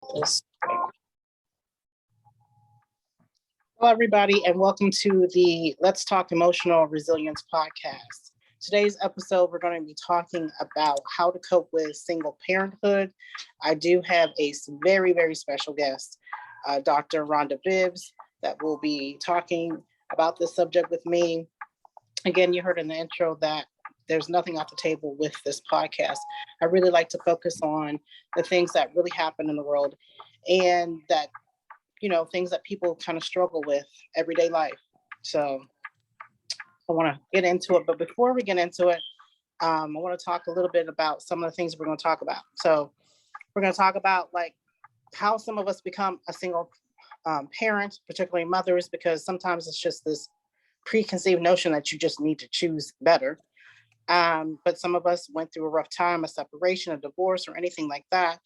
Hello, everybody, and welcome to the Let's Talk Emotional Resilience podcast. Today's episode, we're going to be talking about how to cope with single parenthood. I do have a very, very special guest, Dr. Rhonda Bibbs, that will be talking about this subject with me. Again, you heard in the intro that there's nothing off the table with this podcast. I really like to focus on the things that really happen in the world and that, you know, things that people kind of struggle with everyday life. So I want to get into it. But before we get into it, I want to talk a little bit about some of the things we're going to talk about. So we're going to talk about like how some of us become a single parent, particularly mothers, because sometimes it's just this preconceived notion that you just need to choose better. But some of us went through a rough time, a separation, a divorce, or anything like that.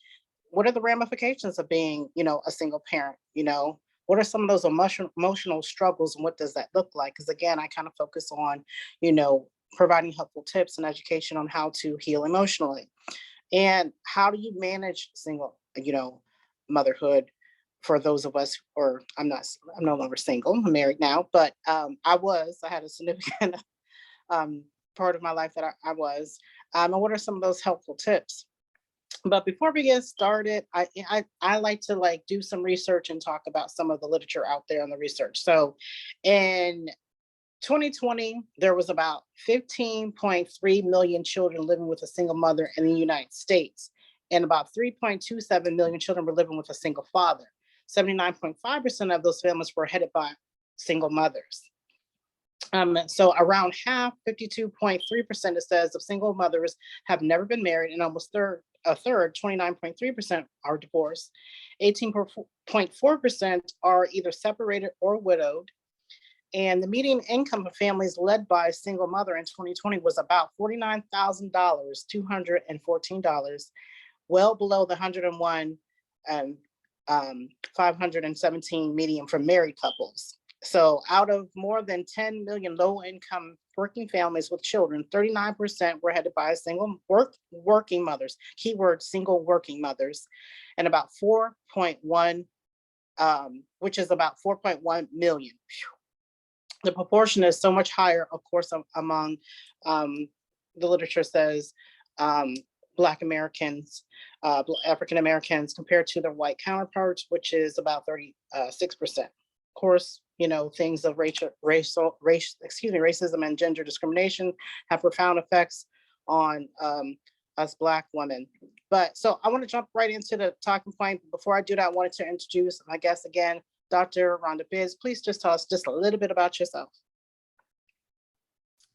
What are the ramifications of being, you know, a single parent? You know, what are some of those emotional struggles and what does that look like? Because again, I kind of focus on, you know, providing helpful tips and education on how to heal emotionally. And how do you manage single, you know, motherhood for those of us, or I'm no longer single, I'm married now, but I had a significant part of my life that I was. And what are some of those helpful tips? But before we get started, I like to like do some research and talk about some of the literature out there on the research. So in 2020, there was about 15.3 million children living with a single mother in the United States, and about 3.27 million children were living with a single father. 79.5% of those families were headed by single mothers. So around half, 52.3%, it says, of single mothers have never been married, and almost a third, 29.3%, are divorced. 18.4% are either separated or widowed. And the median income of families led by a single mother in 2020 was about $49,000, $214, well below the 101 and 517 median for married couples. So out of more than 10 million low-income working families with children, 39% were headed by a single working mothers, keyword single working mothers, and about 4.1, which is about 4.1 million. The proportion is so much higher, of course, among the literature says Black Americans, African Americans compared to their white counterparts, which is about 36%. Of course, you know, things of racism and gender discrimination have profound effects on us Black women. But so I want to jump right into the talking point. Before I do that, I wanted to introduce my guest again, Dr. Rhonda Bibbs. Please just tell us just a little bit about yourself.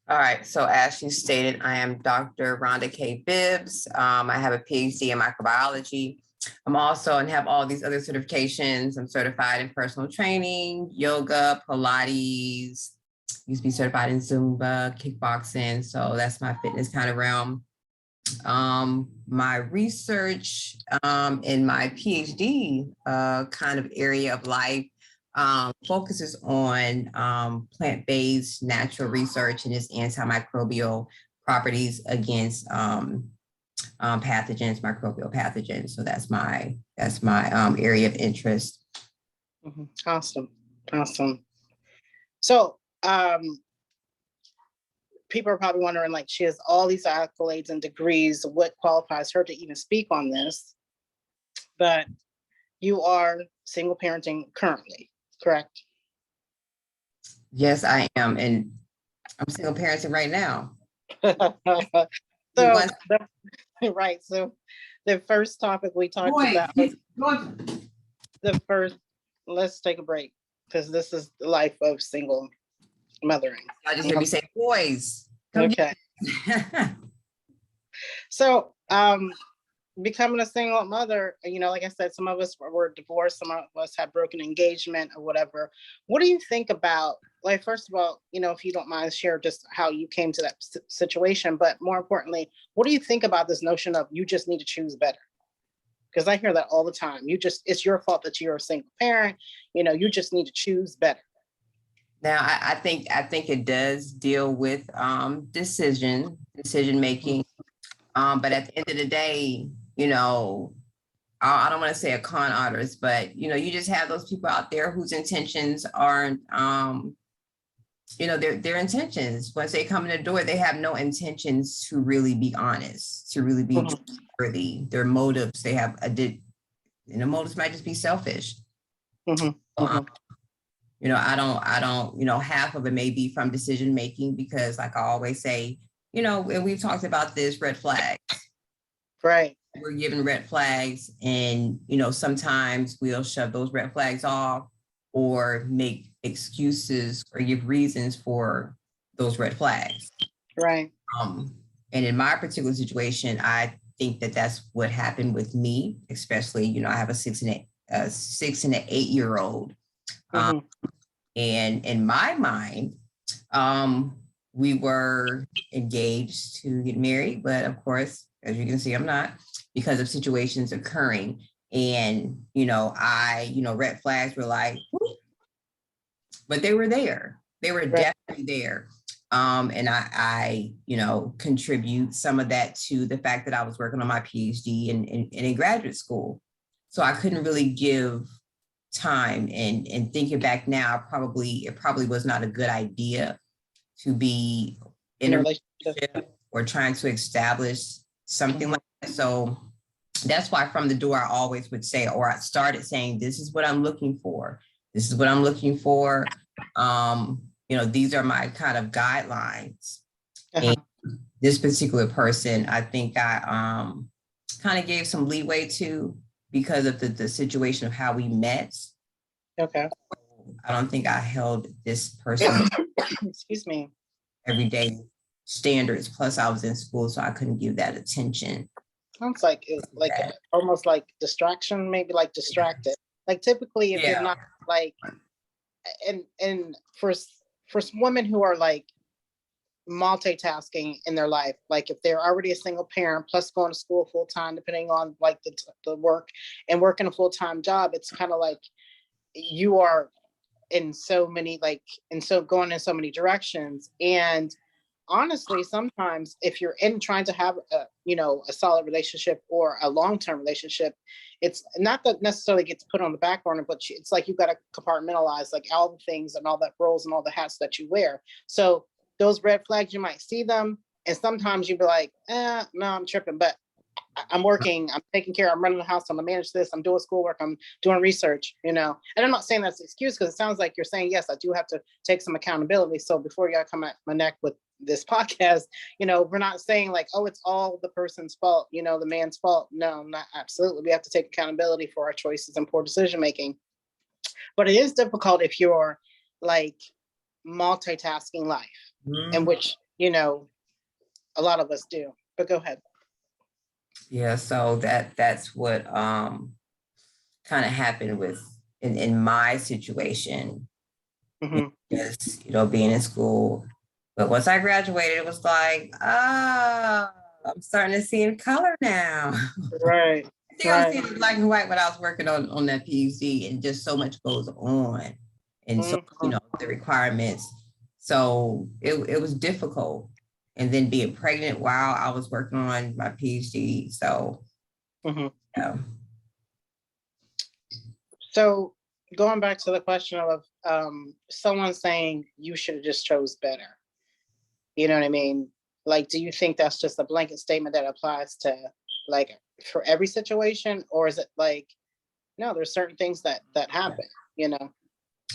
All right, so as you stated, I am Dr. Rhonda K. Bibbs. I have a PhD in microbiology. I'm also and have all these other certifications. I'm certified in personal training, yoga, Pilates, used to be certified in Zumba, kickboxing. So that's my fitness kind of realm. My research in my PhD kind of area of life focuses on plant-based natural research and its antimicrobial properties against pathogens, microbial pathogens. So that's my area of interest. Mm-hmm. Awesome. So people are probably wondering, like, she has all these accolades and degrees. What qualifies her to even speak on this? But you are single parenting currently, correct? Yes, I am, and I'm single parenting right now. So right. So the first topic we talked about the first, let's take a break because this is the life of single mothering. I just hear me say boys. Okay. So becoming a single mother, you know, like I said, some of us were divorced, some of us had broken engagement or whatever. What do you think about, like, first of all, you know, if you don't mind, share just how you came to that situation, but more importantly, what do you think about this notion of you just need to choose better? Because I hear that all the time. It's your fault that you're a single parent, you know, you just need to choose better. Now, I think it does deal with decision making, but at the end of the day, you know, I don't want to say a con artist, but you just have those people out there whose intentions aren't, their intentions, once they come in the door, they have no intentions to really be honest, to really be trustworthy. Their motives, motives might just be selfish. I don't, half of it may be from decision making, because like I always say, and we've talked about this, red flags. Right. We're given red flags, and sometimes we'll shove those red flags off or make excuses or give reasons for those red flags. Right. And in my particular situation, I think that that's what happened with me, especially, I have a 6 and an 8-year-old. And in my mind, we were engaged to get married, but of course, as you can see, I'm not, because of situations occurring. And, red flags were like, whoop, but they were there. They were definitely there. And I contribute some of that to the fact that I was working on my PhD and in graduate school. So I couldn't really give time, and thinking back now, it probably was not a good idea to be in a relationship or trying to establish something like that. So that's why from the door, I always would say, or I started saying, this is what I'm looking for. This is what I'm looking for. These are my kind of guidelines. And this particular person, I think I kind of gave some leeway to, because of the situation of how we met. Okay. I don't think I held this person excuse me, everyday standards. Plus I was in school, so I couldn't give that attention. Sounds like it's like almost like distraction, maybe like distracted. Like typically if you're not like, and for women who are like multitasking in their life, like if they're already a single parent plus going to school full time, depending on like the work and working a full-time job, it's kind of like you are in so many going in so many directions. And honestly, sometimes if you're trying to have a solid relationship or a long-term relationship, it's not that necessarily gets put on the back burner, but it's like you've got to compartmentalize like all the things and all the roles and all the hats that you wear. So those red flags, you might see them, and sometimes you'd be like, no, I'm tripping, but I'm working, I'm taking care, I'm running the house, I'm gonna manage this, I'm doing schoolwork, I'm doing research, and I'm not saying that's an excuse, because it sounds like you're saying, yes, I do have to take some accountability. So before y'all come at my neck with this podcast, we're not saying like, oh, it's all the person's fault, the man's fault. No, not absolutely. We have to take accountability for our choices and poor decision making. But it is difficult if you're like multitasking life, in which, a lot of us do. But go ahead. Yeah, so that's what kind of happened with in my situation. Just being in school. But once I graduated, it was like, I'm starting to see in color now. Right. I was seeing black and white when I was working on that PhD, and just so much goes on. And so, the requirements. So it was difficult. And then being pregnant while I was working on my PhD. So, So going back to the question of someone saying you should have just chose better. You know what I mean? Like, do you think that's just a blanket statement that applies to like for every situation? Or is it like, no, there's certain things that happen,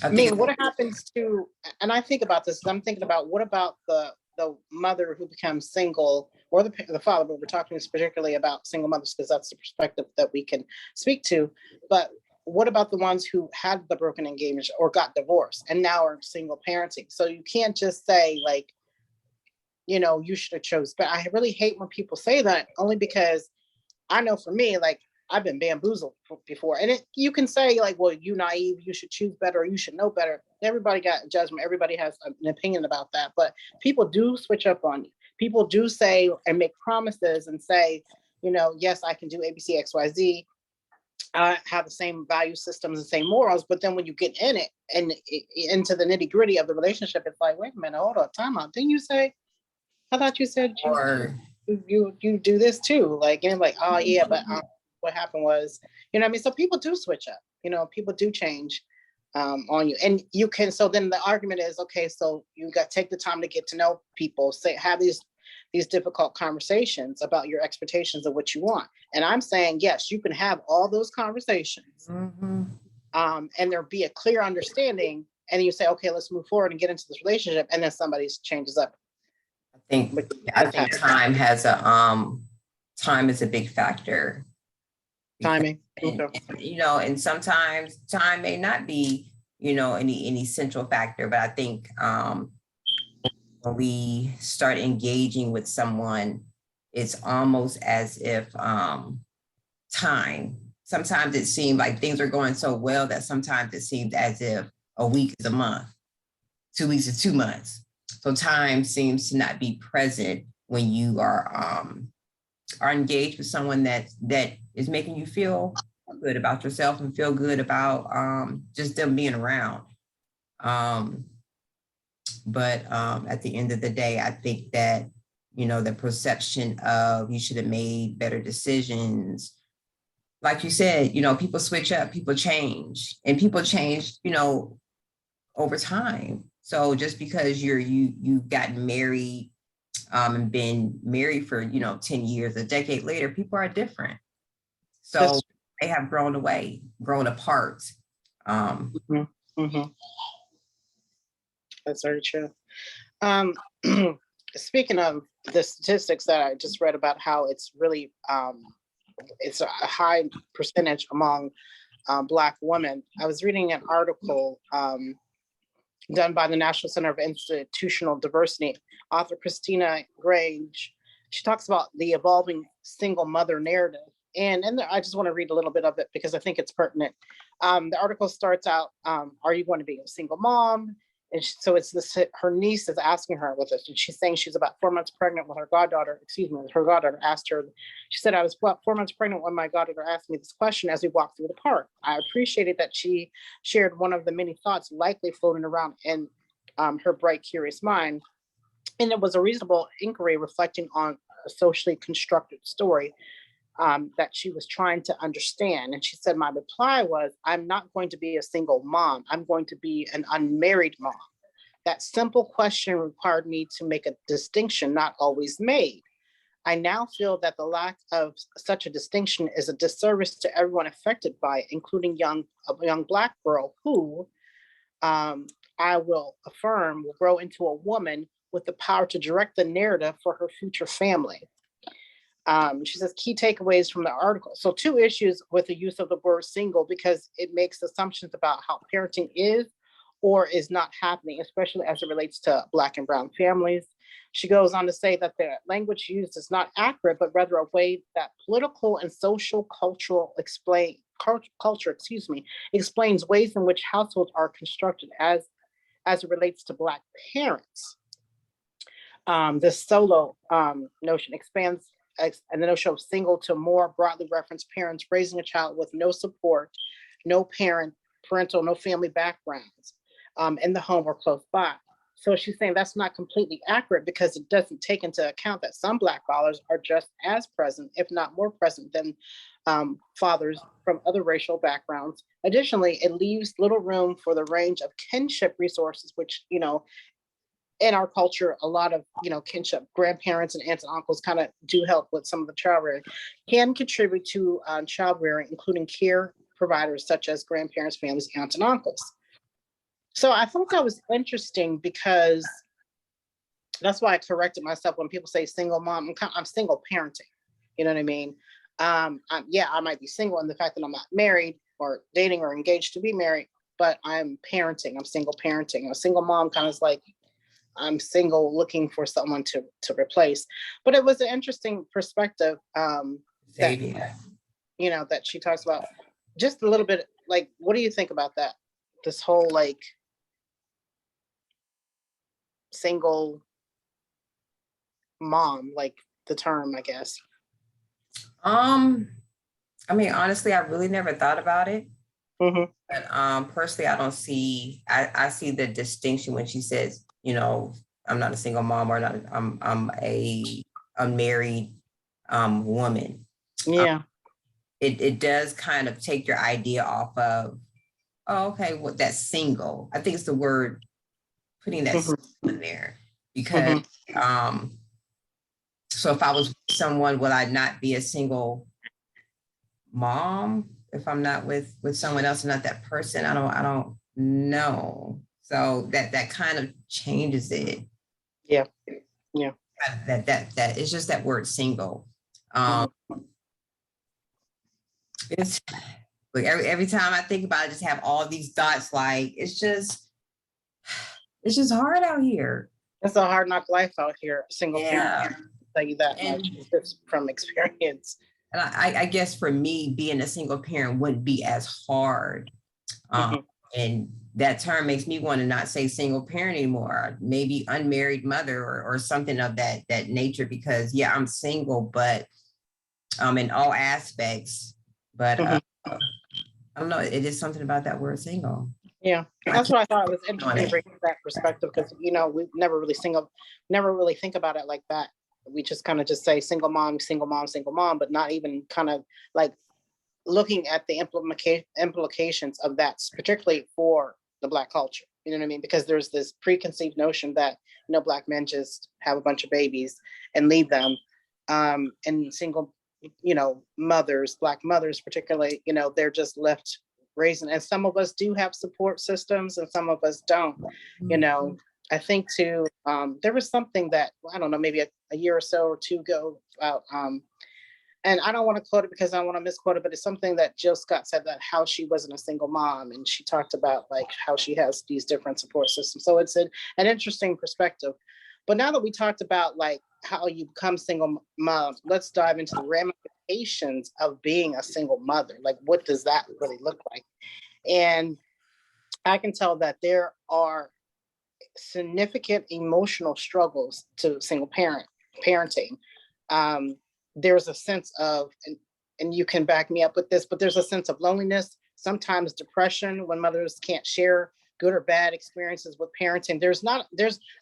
I mean, what happens to, and I think about this, I'm thinking about what about the mother who becomes single, or the father, but we're talking particularly about single mothers because that's the perspective that we can speak to. But what about the ones who had the broken engagement or got divorced and now are single parenting? So you can't just say like, you should have chose. But I really hate when people say that, only because I know for me, like I've been bamboozled before. And you can say like, well, you naive, you should choose better, or you should know better. Everybody got judgment. Everybody has an opinion about that. But people do switch up on you. People do say and make promises and say, yes, I can do A, B, C, X, Y, Z. I have the same value systems and same morals. But then when you get in it and into the nitty gritty of the relationship, it's like, wait a minute, hold on, time out. Didn't you say, I thought you said you do this too. Like, and like, oh yeah, but what happened was, you know what I mean? So people do switch up, you know, people do change on you. And you can, so then the argument is, okay, so you got to take the time to get to know people, say, have these difficult conversations about your expectations of what you want. And I'm saying, yes, you can have all those conversations, and there be a clear understanding. And you say, okay, let's move forward and get into this relationship. And then somebody changes up. I think time is a big factor. Timing. And, you know, and sometimes time may not be, you know, any central factor, but I think when we start engaging with someone, it's almost as if time, sometimes it seems like things are going so well that sometimes it seems as if a week is a month, 2 weeks is 2 months. So time seems to not be present when you are engaged with someone that is making you feel good about yourself and feel good about just them being around. But at the end of the day, I think that, you know, the perception of you should have made better decisions. Like you said, you know, people switch up, people change, and people change, you know, over time. So just because you've gotten married and been married for, you know, 10 years, a decade later, people are different. So they have grown apart. That's very true. Speaking of the statistics that I just read about how it's really, it's a high percentage among Black women. I was reading an article done by the National Center of Institutional Diversity. Author Christina Grange, she talks about the evolving single mother narrative. And I just want to read a little bit of it because I think it's pertinent. The article starts out, are you going to be a single mom? And so it's this, her niece is asking her with this, and she's saying she's about 4 months pregnant with her goddaughter. Her goddaughter asked her, she said, I was 4 months pregnant when my goddaughter asked me this question as we walked through the park. I appreciated that she shared one of the many thoughts likely floating around in her bright, curious mind. And it was a reasonable inquiry reflecting on a socially constructed story that she was trying to understand. And she said, my reply was, I'm not going to be a single mom. I'm going to be an unmarried mom. That simple question required me to make a distinction not always made. I now feel that the lack of such a distinction is a disservice to everyone affected by it, including a young Black girl who, I will affirm, will grow into a woman with the power to direct the narrative for her future family. She says key takeaways from the article. So 2 issues with the use of the word single, because it makes assumptions about how parenting is or is not happening, especially as it relates to Black and brown families. She goes on to say that the language used is not accurate, but rather a way that political and social culture explains ways in which households are constructed as it relates to Black parents. This solo notion expands and the notion of single to more broadly referenced parents raising a child with no support, no parental, no family backgrounds in the home or close by. So she's saying that's not completely accurate because it doesn't take into account that some Black fathers are just as present, if not more present than fathers from other racial backgrounds. Additionally, it leaves little room for the range of kinship resources, which, you know, in our culture, a lot of, you know, kinship, grandparents and aunts and uncles kind of do help with some of the child rearing, can contribute to child rearing, including care providers such as grandparents, families, aunts and uncles. So I thought that was interesting because that's why I corrected myself when people say single mom. I'm single parenting. You know what I mean? I might be single in the fact that I'm not married or dating or engaged to be married, but I'm parenting. I'm single parenting. A single mom kind of is like, I'm single looking for someone to replace. But it was an interesting perspective that, you know, that she talks about. Just a little bit, like, what do you think about that? This whole like single mom, like the term, I guess. I mean, honestly, I really never thought about it. Mm-hmm. But personally, I don't see, I see the distinction when she says, you know, I'm not a single mom or not, I'm a unmarried woman. Yeah. it does kind of take your idea off of, oh, okay, well, that's single. I think it's the word putting that in there, because so if I was with someone, will I not be a single mom if I'm not with someone else and not that person? I don't know. So that kind of changes it. Yeah. That it's just that word single. It's like every time I think about it, I just have all these thoughts. Like it's just hard out here. It's a hard knock life out here. Single parent. I'll tell you that much just from experience. And I guess for me, being a single parent wouldn't be as hard. And that term makes me want to not say single parent anymore, maybe unmarried mother or something of that nature, because yeah, I'm single, but in all aspects, but I don't know, it is something about that word single. Yeah, that's what I thought. It was interesting to bring that perspective, because we never really think about it like that. We just kind of just say single mom, but not even kind of like looking at the implications of that, particularly for the Black culture. You know what I mean? Because there's this preconceived notion that Black men just have a bunch of babies and leave them, and single mothers, Black mothers particularly, they're just left raising. And some of us do have support systems and some of us don't. I think too, there was something that, I don't know, maybe a year or so or two ago about, and I don't want to quote it because I don't want to misquote it, but it's something that Jill Scott said, that how she wasn't a single mom. And she talked about like how she has these different support systems. So it's an interesting perspective. But now that we talked about like how you become single mom, let's dive into the ramifications of being a single mother. Like, what does that really look like? And I can tell that there are significant emotional struggles to single parenting. There's a sense of, and you can back me up with this, but there's a sense of loneliness, sometimes depression when mothers can't share good or bad experiences with parenting.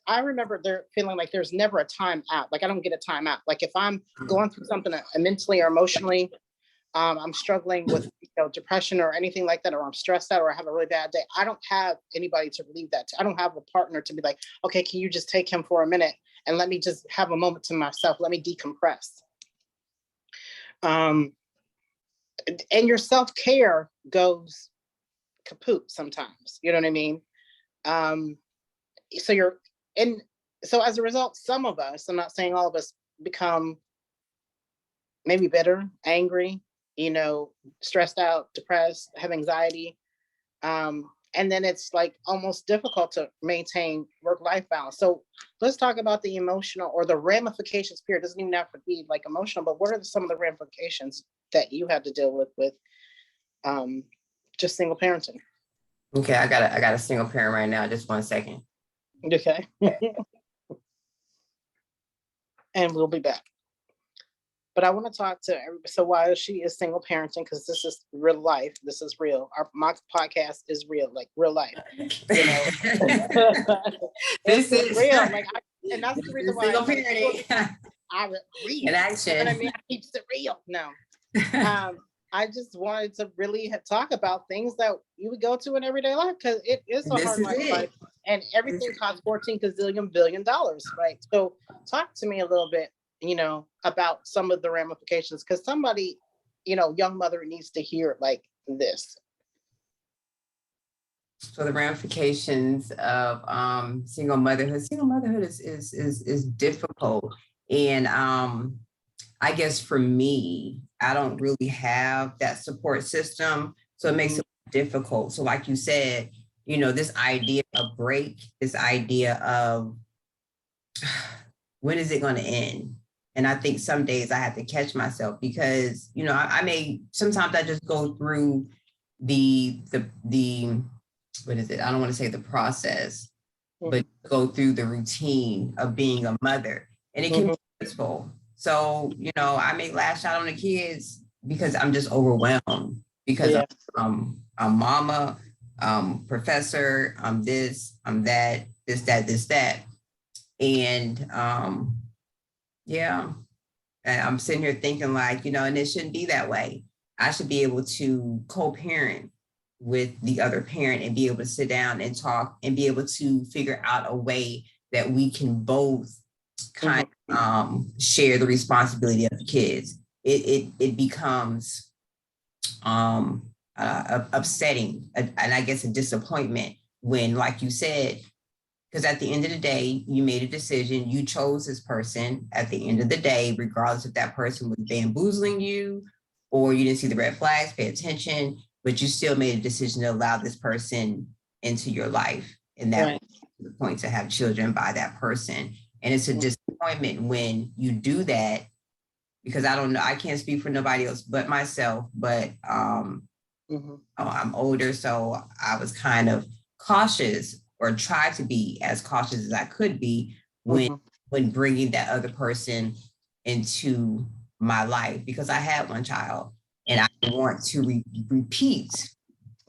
I remember there feeling like there's never a time out. Like I don't get a time out. Like if I'm going through something mentally or emotionally, I'm struggling with depression or anything like that, or I'm stressed out or I have a really bad day, I don't have anybody to relieve that to. I don't have a partner to be like, okay, can you just take him for a minute and let me just have a moment to myself, let me decompress. And your self-care goes kaput sometimes, you know what I mean? So as a result, some of us, I'm not saying all of us, become maybe bitter, angry, stressed out, depressed, have anxiety. And then it's like almost difficult to maintain work-life balance. So let's talk about the emotional or the ramifications period. It doesn't even have to be like emotional, but what are some of the ramifications that you had to deal with just single parenting? Okay, I got a single parent right now. Just 1 second. Okay. And we'll be back. But I want to talk to everybody. So while she is single parenting, because this is real life, this is real. My podcast is real, like real life. This is real. Like, and that's the reason why single parenting. I read in action. And I mean, I keep it real. No, I just wanted to really talk about things that you would go to in everyday life, because it is a hard life, and everything costs $14 billion, right? So talk to me a little bit, about some of the ramifications, because somebody, young mother needs to hear like this. So the ramifications of single motherhood is difficult. And I guess for me, I don't really have that support system. So it makes it difficult. So like you said, this idea of break, this idea of when is it going to end? And I think some days I have to catch myself, because, sometimes I just go through the what is it? I don't want to say the process, but go through the routine of being a mother, and it can be stressful. So, I may lash out on the kids because I'm just overwhelmed, because I'm mama, professor, I'm this, I'm that, this, that. And and I'm sitting here thinking like, and it shouldn't be that way. I should be able to co-parent with the other parent and be able to sit down and talk and be able to figure out a way that we can both kind of share the responsibility of the kids. It becomes upsetting and I guess a disappointment when, like you said, because at the end of the day, you made a decision, you chose this person. At the end of the day, regardless if that person was bamboozling you or you didn't see the red flags, pay attention, but you still made a decision to allow this person into your life. And that was the point, to have children by that person. And it's a disappointment when you do that, because I don't know, I can't speak for nobody else but myself, but I'm older, so I was kind of cautious, or tried to be as cautious as I could be when bringing that other person into my life, because I had one child and I want to repeat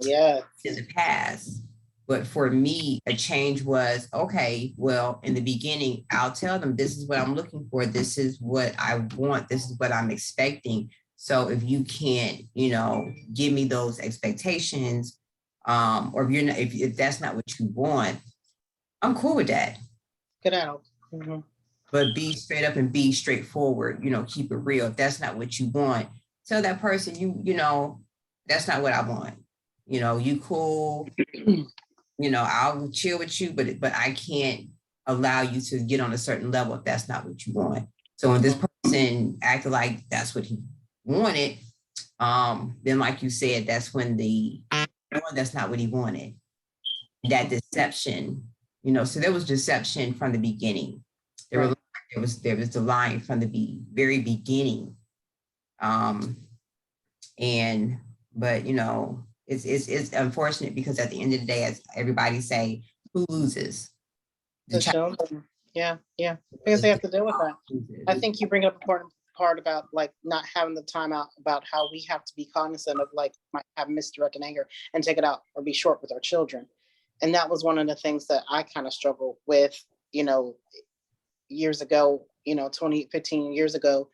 in the past. But for me, a change was, okay, well, in the beginning, I'll tell them, this is what I'm looking for. This is what I want. This is what I'm expecting. So if you can't, give me those expectations, or if you're not, if that's not what you want, I'm cool with that. Get out. But be straight up and be straightforward, keep it real. If that's not what you want, tell that person, that's not what I want. You cool, I'll chill with you, but I can't allow you to get on a certain level if that's not what you want. So when this person acted like that's what he wanted, then like you said, that's when that's not what he wanted. That deception, so there was deception from the beginning. There was the line from the very beginning. But it's unfortunate, because at the end of the day, as everybody say, who loses? Yeah. Because they have to deal with that. I think you bring up an important part about like not having the time out, about how we have to be cognizant of like might have misdirected anger and take it out or be short with our children. And that was one of the things that I kind of struggled with, years ago, 15 years ago,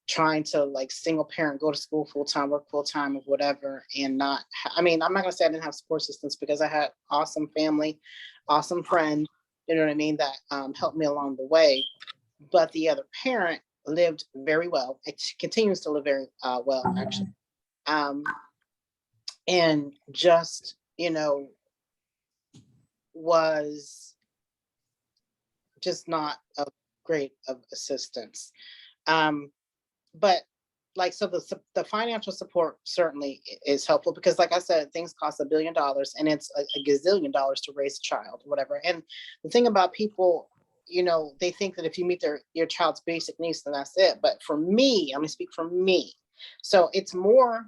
trying to like single parent, go to school full-time, work full-time or whatever. And I'm not going to say I didn't have support systems, because I had awesome family, awesome friends, you know what I mean, that helped me along the way. But the other parent lived very well. It continues to live very well, actually. And just, was just not a great of assistance. But like, so the financial support certainly is helpful, because like I said, things cost $1 billion and it's a gazillion dollars to raise a child, whatever. And the thing about people, they think that if you meet your child's basic needs, then that's it. But for me, I'm gonna speak for me. So it's more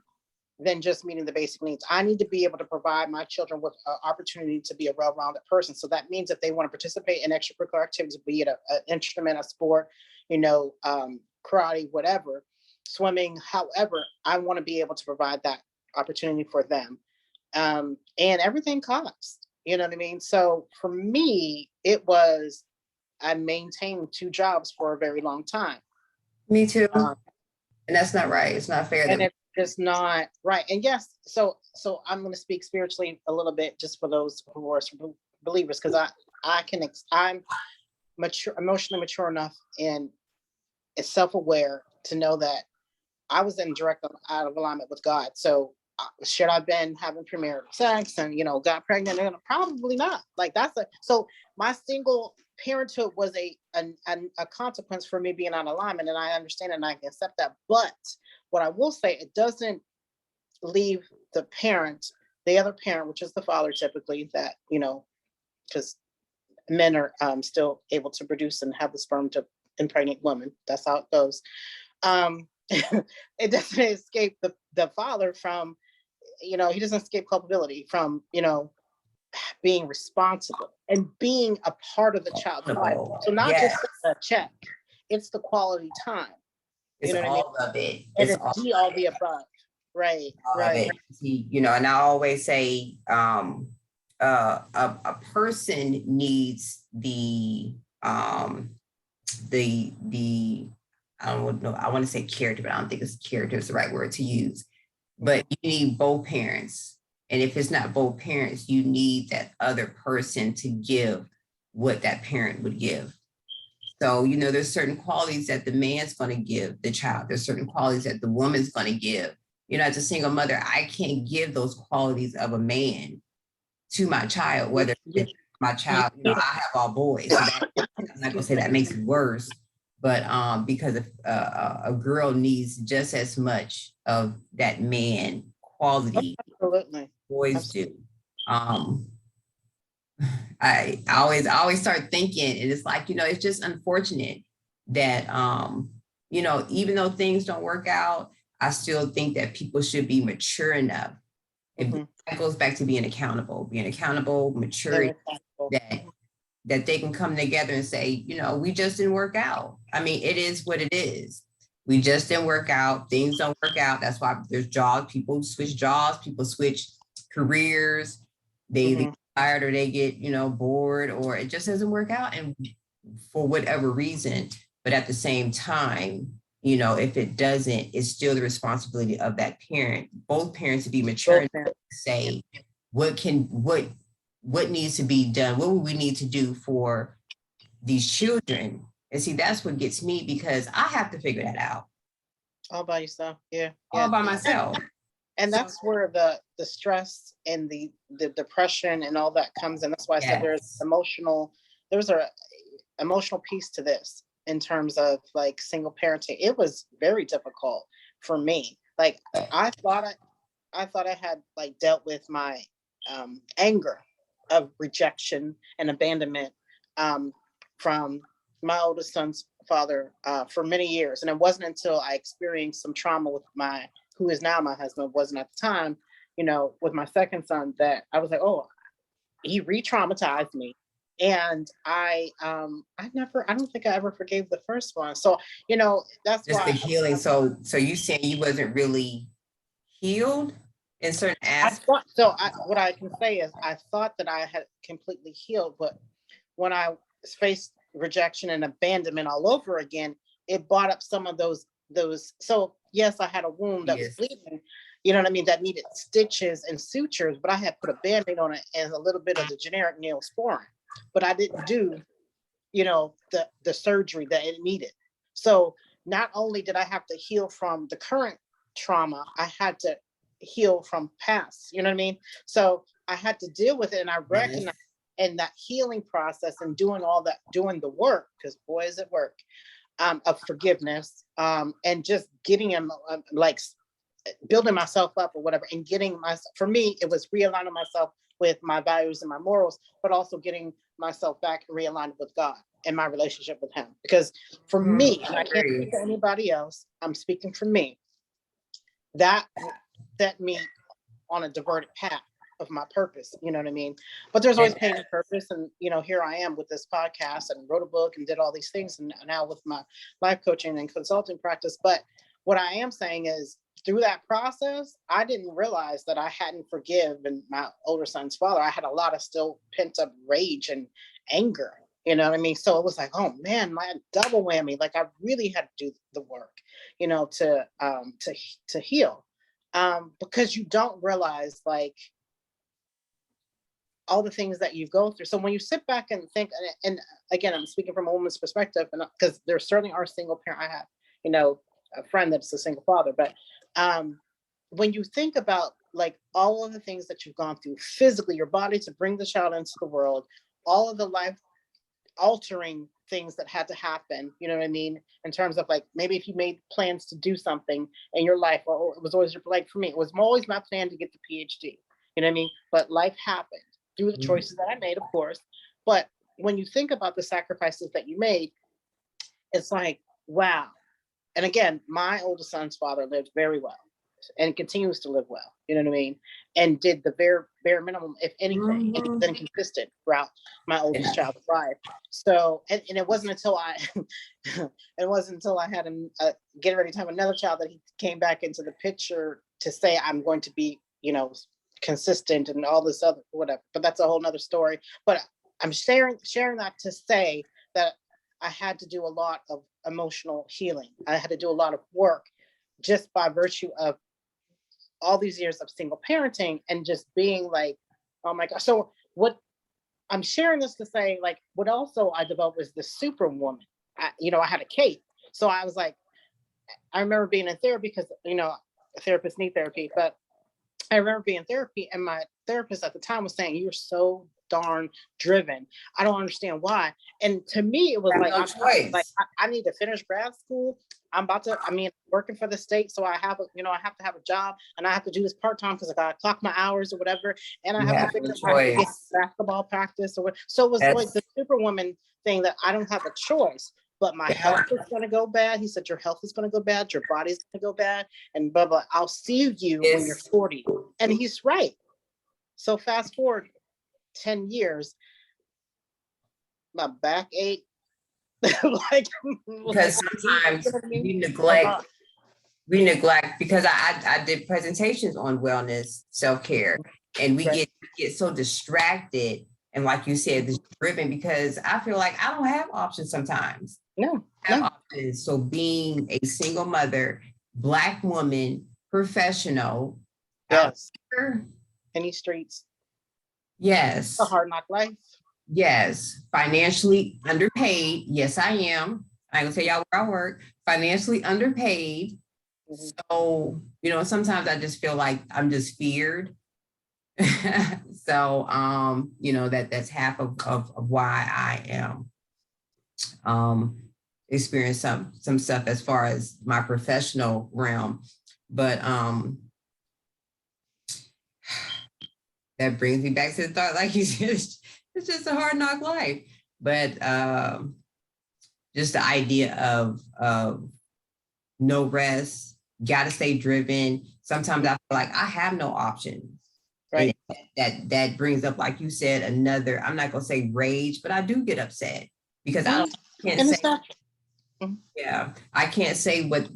than just meeting the basic needs. I need to be able to provide my children with an opportunity to be a well-rounded person. So that means if they want to participate in extracurricular activities, be it an instrument, a sport, karate, whatever, swimming, however, I want to be able to provide that opportunity for them. And everything costs, you know what I mean? So for me, I maintained 2 jobs for a very long time. Me too. And that's not right. It's not fair. And it's just not right. And yes, so I'm going to speak spiritually a little bit, just for those who are believers, because I'm mature, emotionally mature enough and self-aware to know that I was in direct out of alignment with God. So should I been having premarital sex and got pregnant? Probably not. Like so my single parenthood was a consequence for me being out of alignment, and I understand and I can accept that. But what I will say, it doesn't leave the other parent, which is the father typically, that because men are still able to produce and have the sperm to impregnate women. That's how it goes. It doesn't escape the father from, he doesn't escape culpability from, being responsible and being a part of the child's life. So not just a check, it's the quality time. It's all of it. And it's all the above. Right. Right. And I always say, a person needs the I don't know, I want to say character, but I don't think character is the right word to use. but you need both parents. And if it's not both parents, you need that other person to give what that parent would give. So, there's certain qualities that the man's going to give the child. There's certain qualities that the woman's going to give. As a single mother, I can't give those qualities of a man to my child, whether it's my child, I have all boys. So I'm not gonna say that makes it worse, but because a girl needs just as much of that man quality. Absolutely. Boys do. I always start thinking, and it's like, it's just unfortunate that even though things don't work out, I still think that people should be mature enough. That goes back to being accountable, maturity, that they can come together and say, we just didn't work out. I mean, it is what it is. We just didn't work out. Things don't work out. That's why there's jobs. People switch jobs. People switch careers. They get tired, or they get, bored, or it just doesn't work out. And for whatever reason, but at the same time, if it doesn't, it's still the responsibility of that parent, both parents, to be mature enough to say, what needs to be done? What would we need to do for these children? And see, that's what gets me, because I have to figure that out. All by yourself. Yeah. All by myself. And that's where the stress and the depression and all that comes in. That's why I said there's an emotional piece to this in terms of like single parenting. It was very difficult for me. Like I thought I had like dealt with my anger of rejection and abandonment from my oldest son's father for many years. And it wasn't until I experienced some trauma with who is now my husband, wasn't at the time, with my second son, that I was like, oh, he re-traumatized me. And I don't think I ever forgave the first one. So, that's just why the healing. So you saying you wasn't really healed in certain aspects? What I can say is I thought that I had completely healed, but when I faced rejection and abandonment all over again, it brought up some of those. So yes, I had a wound that was bleeding, that needed stitches and sutures, but I had put a Band-Aid on it and a little bit of the generic Neosporin, but I didn't do, the surgery that it needed. So not only did I have to heal from the current trauma, I had to heal from past, So I had to deal with it, and I recognized in that healing process and doing the work, because boy, is it work, of forgiveness, and just getting him like building myself up or whatever, and getting myself, for me, it was realigning myself with my values and my morals, but also getting myself back and realigned with God and my relationship with him. Because for me, and I can't speak for anybody else, I'm speaking for me, that set me on a diverted path of my purpose, but there's always pain and purpose. And here I am with this podcast, and wrote a book and did all these things, and now with my life coaching and consulting practice. But what I am saying is, through that process, I didn't realize that I hadn't forgiven my older son's father. I had a lot of still pent up rage and anger, so it was like, oh man, my double whammy. Like I really had to do the work, to heal, because you don't realize like all the things that you go through. So when you sit back and think, and again, I'm speaking from a woman's perspective, and because there certainly are single parent, I have, a friend that's a single father, but when you think about like all of the things that you've gone through physically, your body to bring the child into the world, all of the life altering things that had to happen, in terms of like, maybe if you made plans to do something in your life, or it was always like, for me, it was always my plan to get the PhD, but life happened through the choices that I made, of course. But when you think about the sacrifices that you made, it's like, wow. And again, my oldest son's father lived very well and continues to live well, and did the bare minimum, if anything, and he's been consistent throughout my oldest child's life. So, and it wasn't until I had him getting ready to have another child that he came back into the picture to say, I'm going to be, consistent and all this other whatever. But that's a whole nother story. But I'm sharing that to say that I had to do a lot of emotional healing. I had to do a lot of work just by virtue of all these years of single parenting and just being like, oh my God. So what I'm sharing this to say, like, what also I developed was the superwoman. I had a cape. So I was like, I remember being in therapy because, therapists need therapy, but I remember being in therapy and my therapist at the time was saying, you're so darn driven. I don't understand why. And to me, it was like, I need to finish grad school. Working for the state. So I have to have a job and I have to do this part-time because I got to clock my hours or whatever. And I have to figure out how to get basketball practice or what. So it was like the superwoman thing that I don't have a choice. But my health is going to go bad. He said, your health is going to go bad. Your body's going to go bad. And blah, blah. I'll see you when you're 40. And he's right. So fast forward 10 years, my back ache. Because sometimes we neglect because I did presentations on wellness, self-care, and we get so distracted. And like you said, this driven because I feel like I don't have options sometimes. Options. So being a single mother, Black woman, professional, yes, any streets, yes, a hard knock life, yes, financially underpaid. Yes, I am. I ain't gonna tell y'all where I work. Financially underpaid. So sometimes I just feel like I'm just feared. So that's half of why I am experience some stuff as far as my professional realm, but that brings me back to the thought, like you said, it's just a hard knock life. But just the idea of no rest, gotta stay driven. Sometimes I feel like I have no options. Right. And that brings up, like you said, another, I'm not gonna say rage, but I do get upset because I can't say what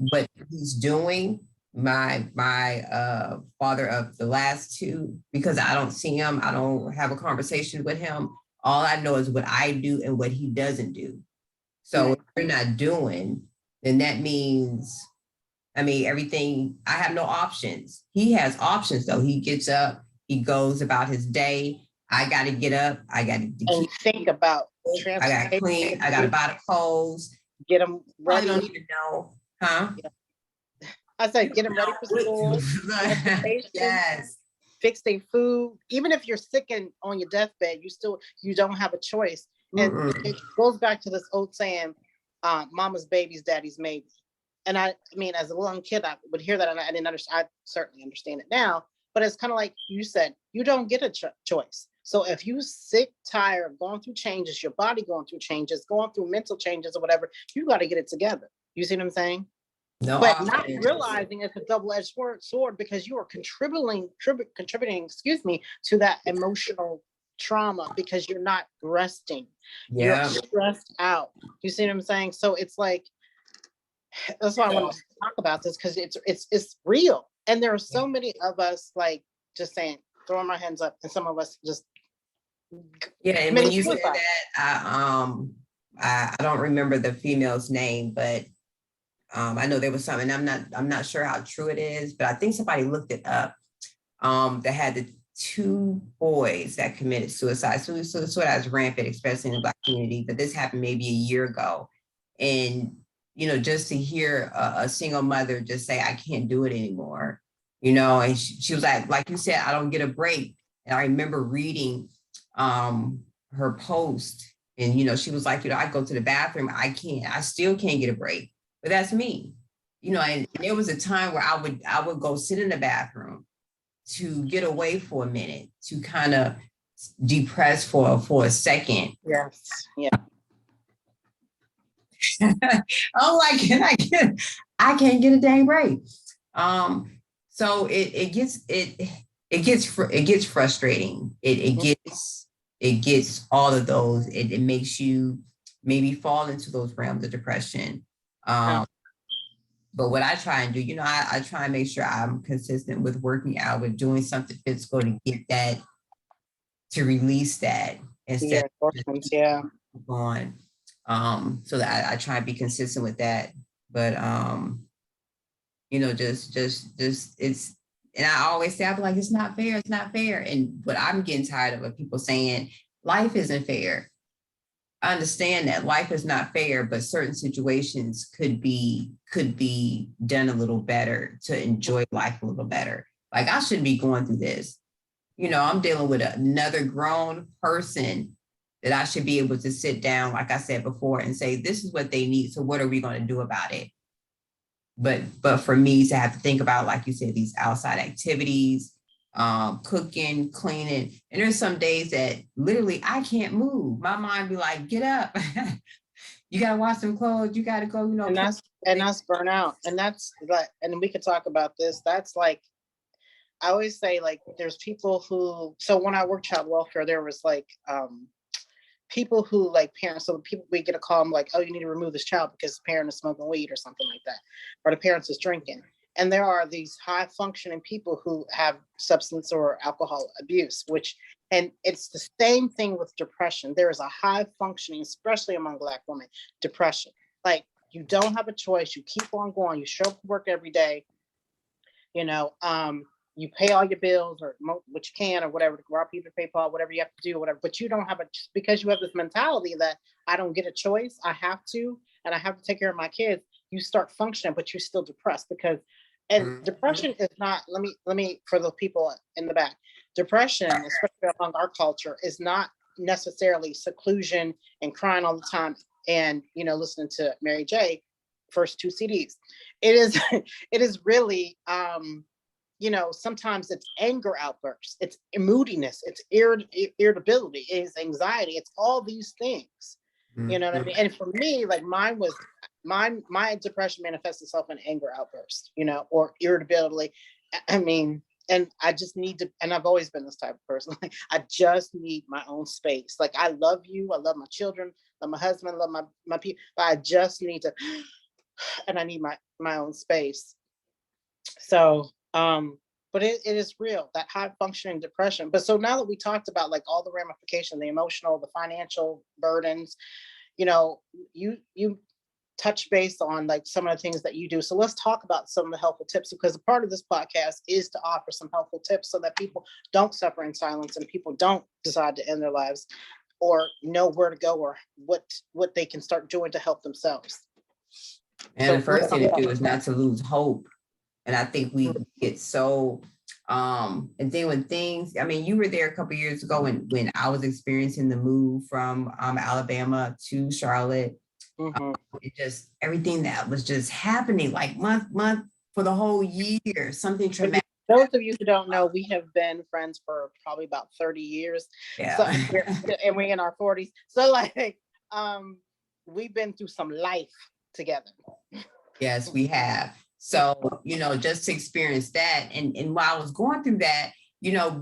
he's doing. My father of the last two, because I don't see him, I don't have a conversation with him. All I know is what I do and what he doesn't do. So if you're not doing, then that means, everything, I have no options. He has options though. He gets up, he goes about his day. I got to get up. I got to think about. I got to clean. I got to buy the clothes. Get them ready. I don't even know, huh? Yeah. I said, get them ready for school. Yes. Fix their food. Even if you're sick and on your deathbed, you don't have a choice. And it goes back to this old saying, "Mama's baby's daddy's maybe." And I mean, as a young kid, I would hear that, and I didn't understand. I certainly understand it now. But it's kind of like you said, you don't get a choice. So if you sick, tired, going through changes, your body going through changes, going through mental changes or whatever, you got to get it together. You see what I'm saying? No, but not realizing it's a double-edged sword because you are contributing, to that emotional trauma because you're not resting. You're stressed out. You see what I'm saying? So it's like, that's why I wanted to talk about this, because it's real. And there are so many of us like just saying, throwing my hands up, and some of us just and when you say that, I don't remember the female's name, but I know there was something. I'm not sure how true it is, but I think somebody looked it up. That had the two boys that committed suicide. Suicide is rampant, especially in the Black community. But this happened maybe a year ago, and just to hear a single mother just say, "I can't do it anymore," and she was like you said, "I don't get a break." And I remember reading her post, and she was like, "I go to the bathroom, I still can't get a break." But that's me, and there was a time where I would go sit in the bathroom to get away for a minute, to kind of depress for a second. Yes. Yeah. I'm like, I can't get a dang break. So it gets frustrating. It gets all of those. It makes you maybe fall into those realms of depression. But what I try and do, I try and make sure I'm consistent with working out, with doing something physical to get that, to release that instead of on. So that I try and be consistent with that. But just it's and I always say, I'm like, it's not fair. It's not fair. And what I'm getting tired of are people saying life isn't fair. I understand that life is not fair, but certain situations could be done a little better to enjoy life a little better. Like I shouldn't be going through this. I'm dealing with another grown person that I should be able to sit down, like I said before, and say, this is what they need. So what are we going to do about it? But for me to have to think about, like you said, these outside activities, cooking, cleaning, and there's some days that literally I can't move. My mind be like, get up. You got to wash some clothes. You got to go, And that's burnout. And that's like, and we could talk about this. That's like, I always say, like, there's people who, so when I worked child welfare, there was like people who, like, parents, so people, we get a call, I'm like, oh, you need to remove this child because the parent is smoking weed or something like that, or the parents is drinking. And there are these high functioning people who have substance or alcohol abuse, and it's the same thing with depression. There is a high functioning, especially among Black women, depression. Like, you don't have a choice. You keep on going. You show up to work every day. You pay all your bills or what you can or whatever, to rob people, PayPal, whatever you have to do, whatever. But you don't have because you have this mentality that I don't get a choice. I have to, and I have to take care of my kids. You start functioning, but you're still depressed depression is not, let me, for the people in the back, depression, especially among our culture, is not necessarily seclusion and crying all the time and, listening to Mary J. first 2 CDs. It is really, sometimes it's anger outbursts, it's moodiness, it's irritability, it's anxiety, it's all these things. You know what I mean? And for me, like mine was, my depression manifests itself in anger outbursts, or irritability. I mean, and I just need to, and I've always been this type of person. Like, I just need my own space. Like, I love you, I love my children, love my husband, love my people, but I just need to, and I need my own space. So, but it is real, that high functioning depression. But so now that we talked about like all the ramifications, the emotional, the financial burdens, you touch base on like some of the things that you do. So let's talk about some of the helpful tips, because a part of this podcast is to offer some helpful tips so that people don't suffer in silence and people don't decide to end their lives or know where to go or what they can start doing to help themselves. And the first thing to do is not to lose hope. And I think we get so, and then when things, I mean, you were there a couple of years ago when I was experiencing the move from Alabama to Charlotte. It just, everything that was just happening, like month for the whole year, something traumatic. Those of you who don't know, we have been friends for probably about 30 years. Yeah. So, and we're in our 40s. So like, we've been through some life together. Yes, we have. So, just to experience that. And while I was going through that,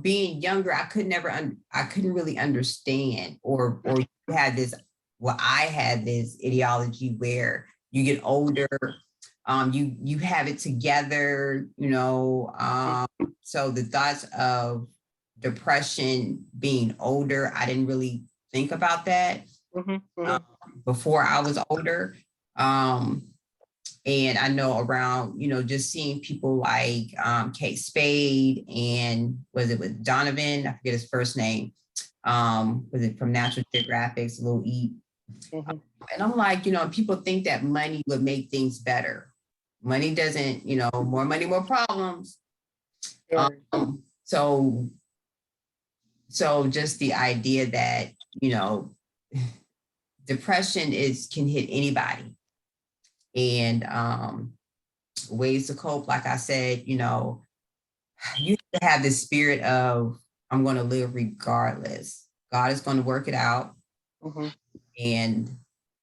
being younger, I couldn't really understand or you had this, I had this ideology where you get older, you have it together, so the thoughts of depression being older, I didn't really think about that before I was older. And I know around, just seeing people like Kate Spade and was it with Donovan? I forget his first name. Was it from Natural Geographic's Little Eat? And I'm like, people think that money would make things better. Money doesn't, more money, more problems. So just the idea that, depression can hit anybody. And ways to cope, like I said, you have to have this spirit of, I'm going to live regardless. God is going to work it out. And,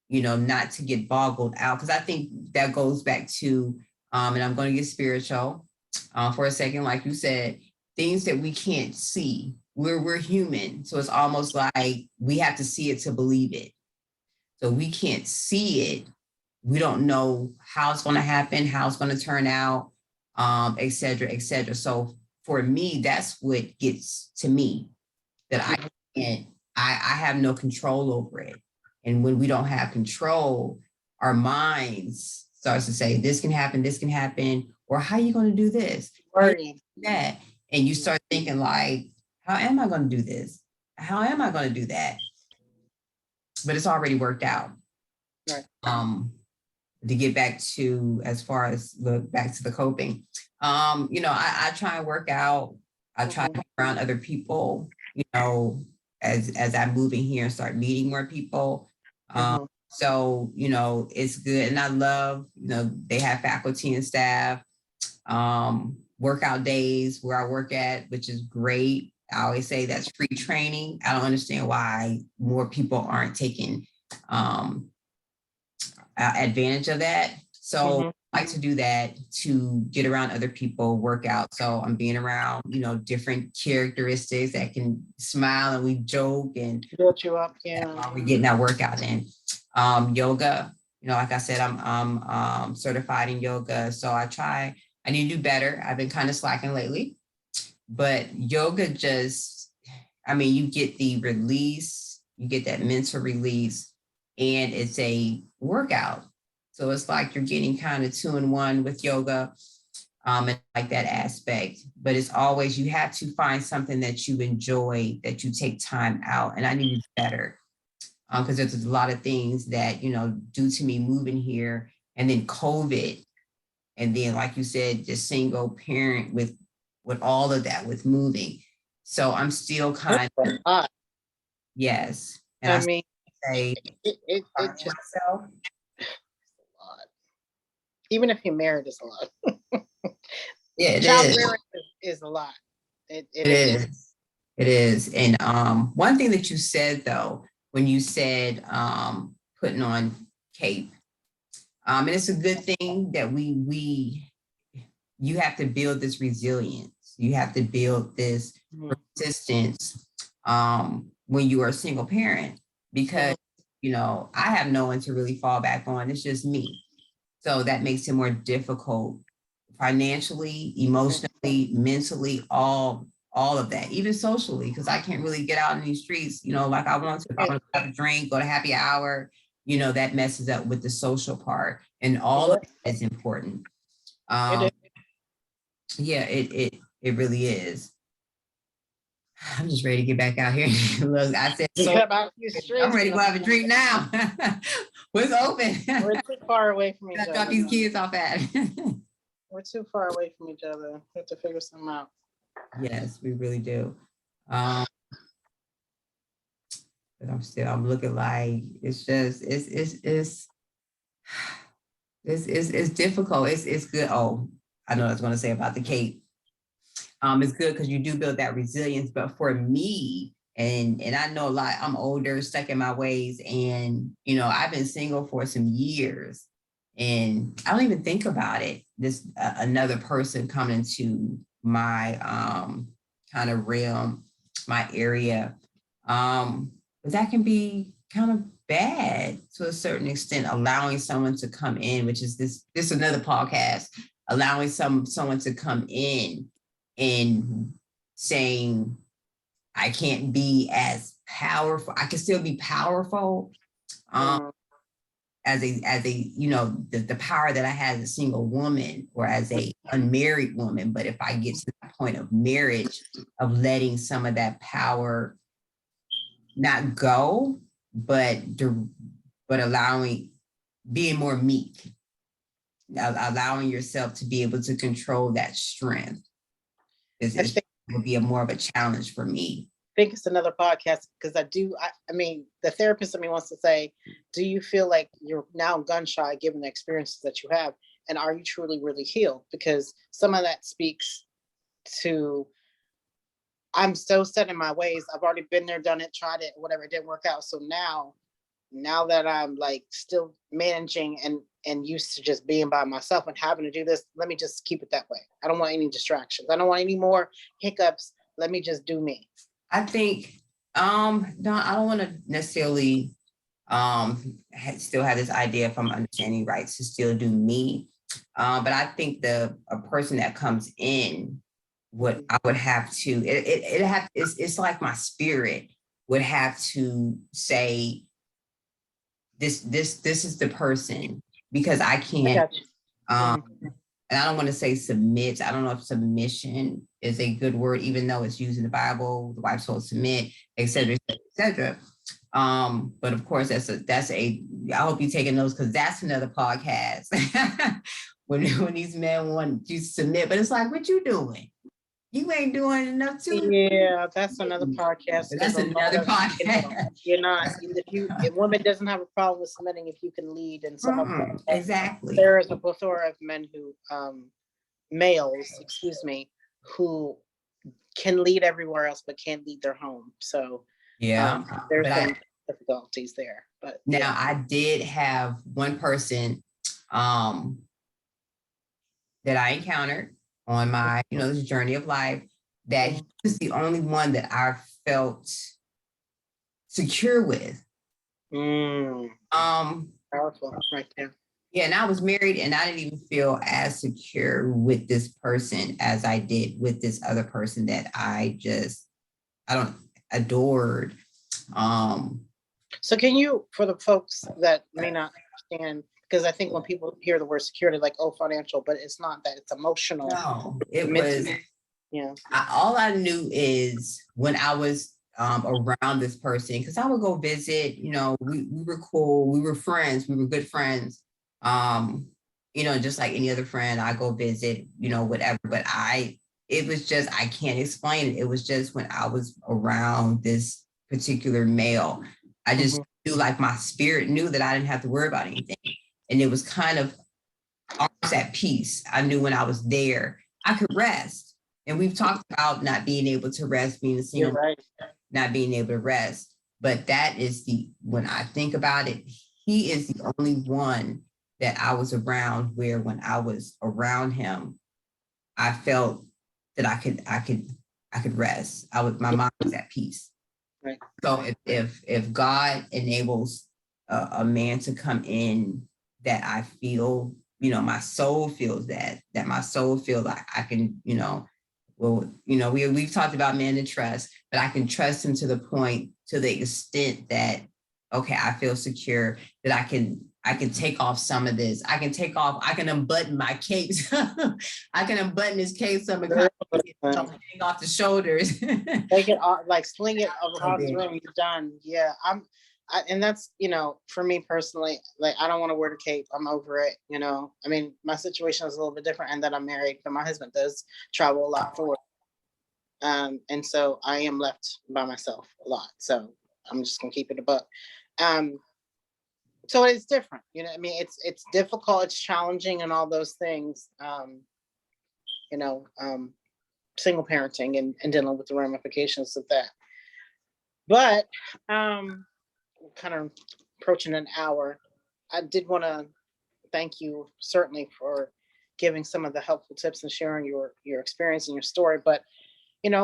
not to get boggled out. Because I think that goes back to, and I'm going to get spiritual for a second, like you said, things that we can't see. We're human. So it's almost like we have to see it to believe it. So we can't see it. We don't know how it's going to happen, how it's going to turn out, et cetera, et cetera. So for me, that's what gets to me, that I have no control over it. And when we don't have control, our minds starts to say, this can happen, or how are you going to do this? Worrying. That. And you start thinking like, how am I going to do this? How am I going to do that? But it's already worked out. Right. To get back to, as far as back to the coping, I try and work out. I try to be around other people, as I move in here and start meeting more people. So, it's good. And I love, they have faculty and staff, workout days where I work at, which is great. I always say that's free training. I don't understand why more people aren't taking advantage of that. So I like to do that to get around other people, work out. So I'm being around, different characteristics that can smile and we joke and build you up. Yeah. While we're getting that workout in. Yoga, like I said, I'm certified in yoga. So I need to do better. I've been kind of slacking lately, but yoga you get the release, you get that mental release, and it's a workout. So it's like you're getting kind of 2-in-1 with yoga, and like that aspect. But it's always, you have to find something that you enjoy, that you take time out. And I need to do better because there's a lot of things that, due to me moving here and then COVID, and then like you said, just single parent with all of that, with moving. So I'm still kind of, yes. And I mean, say, it just myself. A lot. Even if you're married, it's a lot. Yeah, Child rearing is a lot. It is. It is. And one thing that you said though, when you said putting on cape, and it's a good thing that you have to build this resilience. You have to build this resistance when you are a single parent, because I have no one to really fall back on. It's just me. So that makes it more difficult financially, emotionally, mentally, all of that, even socially, because I can't really get out in these streets, like I want to. If I want to have a drink, go to happy hour, that messes up with the social part, and all of that is important. Yeah, it really is. I'm just ready to get back out here. Look, I said, I'm ready to go have a drink now. What's open? We're too far away from each other. Drop these kids off at. We're too far away from each other. We have to figure something out. Yes, we really do. But I'm looking like it's just it's difficult. It's good. Oh, I know what I was going to say about the cape. It's good because you do build that resilience. But for me, and I know a lot, I'm older, stuck in my ways, and I've been single for some years, and I don't even think about it. This another person coming to my kind of realm, my area, but that can be kind of bad to a certain extent. Allowing someone to come in, which is this another podcast, allowing someone to come in and saying, I can't be as powerful. I can still be powerful as a the power that I had as a single woman or as a unmarried woman. But if I get to the point of marriage, of letting some of that power not go, but being more meek, allowing yourself to be able to control that strength. It will be more of a challenge for me. I think it's another podcast because I mean, the therapist in me wants to say, do you feel like you're now gun shy given the experiences that you have? And are you truly, really healed? Because some of that speaks to, I'm so set in my ways. I've already been there, done it, tried it, whatever, it didn't work out. So now that I'm like still managing and used to just being by myself and having to do this, let me just keep it that way. I don't want any distractions. I don't want any more hiccups. Let me just do me. I think, no, I don't want to necessarily still have this idea, if I'm understanding right, to still do me. But I think a person that comes in, I would have to, it's like my spirit would have to say, this is the person, because I can't, and and I don't want to say submit. I don't know if submission is a good word, even though it's used in the Bible. The wife's supposed to submit, et cetera, et cetera, et cetera. But of course, I hope you're taking notes, because that's another podcast. when these men want you to submit, but it's like, what you doing? You ain't doing enough too. Yeah, that's another podcast. That's another podcast. You're not, if women doesn't have a problem with submitting if you can lead and some of them. Exactly. There is a plethora of men who, males, excuse me, who can lead everywhere else but can't lead their home. So yeah, there's some difficulties there. But now yeah. I did have one person that I encountered on my, this journey of life, that he was the only one that I felt secure with. Powerful right there. Yeah, and I was married, and I didn't even feel as secure with this person as I did with this other person that I adored. So can you, for the folks that may not understand, because I think when people hear the word security, like, oh, financial, but it's not that, it's emotional. No, it was, yeah. All I knew is when I was around this person, because I would go visit, we were cool, we were friends, we were good friends. Just like any other friend, I go visit, whatever, but it was just, I can't explain it. It was just when I was around this particular male, I just knew, like, my spirit knew that I didn't have to worry about anything. And it was kind of almost at peace. I knew when I was there, I could rest. And we've talked about not being able to rest, being a single, right. Not being able to rest. But that is when I think about it, he is the only one that I was around where when I was around him, I felt that I could rest. My mind was at peace. Right. So if God enables a man to come in that I feel, my soul feels that my soul feels like I can, we've talked about man to trust, but I can trust him to the extent that, okay, I feel secure that I can take off some of this. I can unbutton my capes. I can unbutton his cape so I'm hang off the shoulders. Take it off, like sling it across the room, you're done. Yeah, and that's, for me personally, like, I don't want to wear the cape. I'm over it, I mean, my situation is a little bit different, and that I'm married, but my husband does travel a lot for work. And so I am left by myself a lot. So I'm just gonna keep it a buck. So it's different, I mean, it's difficult, it's challenging, and all those things. Single parenting and dealing with the ramifications of that. But kind of approaching an hour. I did want to thank you certainly for giving some of the helpful tips and sharing your experience and your story. But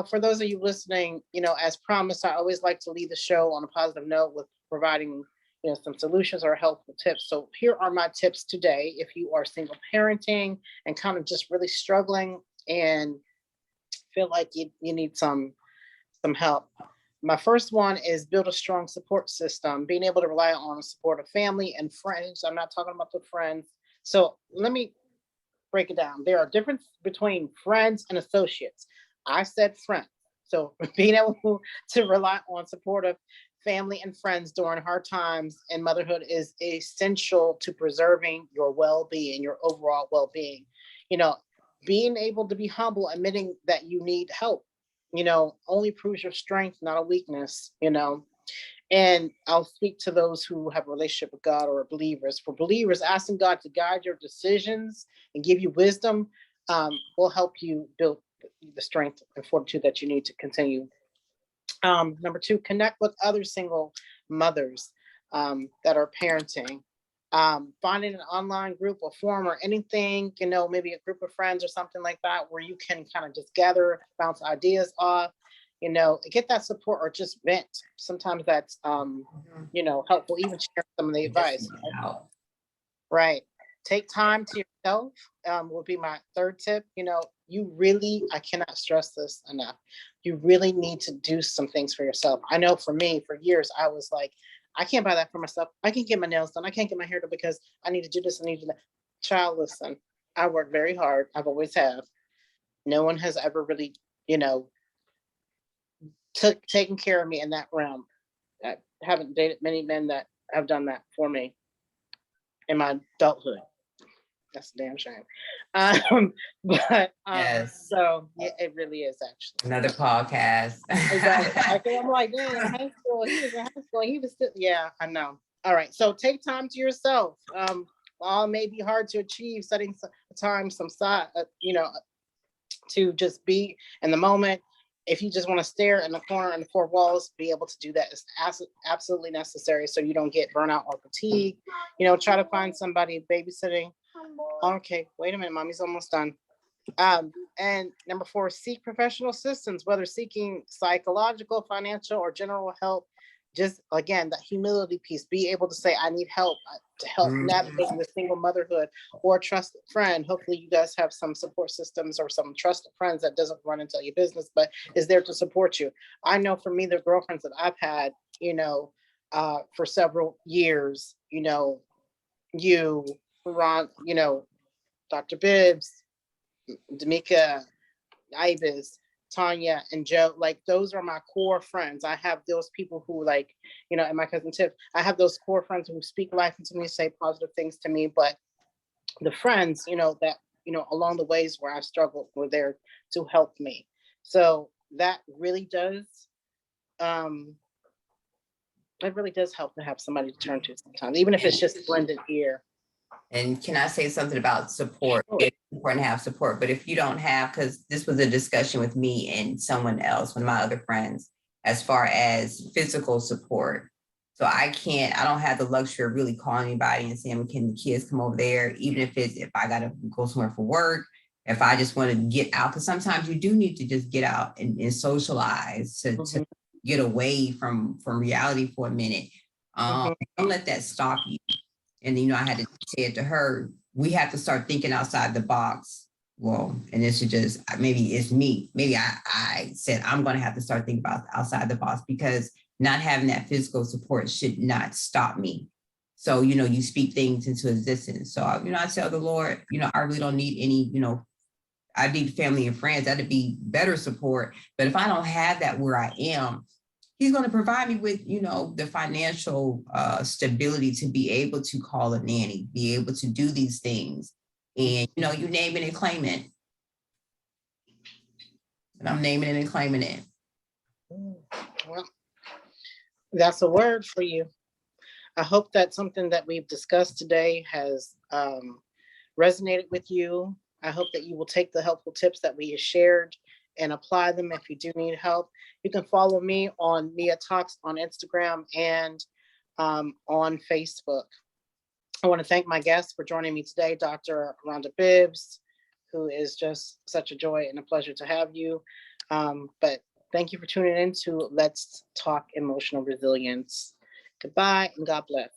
for those of you listening, as promised, I always like to leave the show on a positive note with providing some solutions or helpful tips. So here are my tips today. If you are single parenting and kind of just really struggling and feel like you need some help. My first one is build a strong support system, being able to rely on a supportive family and friends. I'm not talking about the friends. So let me break it down. There are differences between friends and associates. I said friends. So being able to rely on supportive family and friends during hard times in motherhood is essential to preserving your well-being, your overall well-being. Being able to be humble, admitting that you need help, only proves your strength, not a weakness, And I'll speak to those who have a relationship with God or believers. For believers, asking God to guide your decisions and give you wisdom will help you build the strength and fortitude that you need to continue. Number two, connect with other single mothers that are parenting. Finding an online group or forum or anything, maybe a group of friends or something like that, where you can kind of just gather, bounce ideas off, get that support or just vent. Sometimes that's, helpful, even share some of the advice. Right. Take time to yourself will be my third tip. I cannot stress this enough. You really need to do some things for yourself. I know for me, for years, I was like, I can't buy that for myself. I can't get my nails done. I can't get my hair done because I need to do this. I need to do that. Child, listen, I work very hard. I've always have. No one has ever really, taken care of me in that realm. I haven't dated many men that have done that for me in my adulthood. That's a damn shame. But Yes. so yeah, it really is actually. Another podcast. Exactly. I'm like, man, in high school, he was in high school, he was still, yeah, I know. All right. So take time to yourself. While it may be hard to achieve, setting some time, some side, to just be in the moment. If you just want to stare in the corner and the four walls, be able to do that is absolutely necessary so you don't get burnout or fatigue. Try to find somebody babysitting. Okay, wait a minute, mommy's almost done. And number 4, seek professional assistance, whether seeking psychological, financial, or general help. Just again, that humility piece, be able to say, I need help to help navigate the single motherhood, or a trusted friend. Hopefully you guys have some support systems or some trusted friends that doesn't run into your business, but is there to support you. I know for me, the girlfriends that I've had, for several years, you, Ron, Dr. Bibbs, D'Amica, Ibis, Tanya, and Joe, like those are my core friends. I have those people who and my cousin Tiff, I have those core friends who speak life into me, say positive things to me. But the friends, that, along the ways where I've struggled were there to help me. So that really does, it really does help to have somebody to turn to sometimes, even if it's just blended ear. And can I say something about support? It's important to have support, but if you don't have, because this was a discussion with me and someone else, one of my other friends, as far as physical support. So I don't have the luxury of really calling anybody and saying, can the kids come over there? Even if I got to go somewhere for work, if I just want to get out, because sometimes you do need to just get out and socialize to get away from reality for a minute. Don't let that stop you. And, I had to say it to her, we have to start thinking outside the box. Well, and this is just, maybe it's me. Maybe I said, I'm going to have to start thinking about outside the box, because not having that physical support should not stop me. So, you speak things into existence. So, I tell the Lord, I really don't need any, I need family and friends. That'd be better support. But if I don't have that where I am, He's going to provide me with, the financial stability to be able to call a nanny, be able to do these things. And, you name it and claim it. And I'm naming it and claiming it. Well, that's a word for you. I hope that something that we've discussed today has resonated with you. I hope that you will take the helpful tips that we have shared and apply them if you do need help. You can follow me on Nia Talks on Instagram and on Facebook. I want to thank my guests for joining me today, Dr. Rhonda Bibbs, who is just such a joy and a pleasure to have you. But thank you for tuning in to Let's Talk Emotional Resilience. Goodbye and God bless.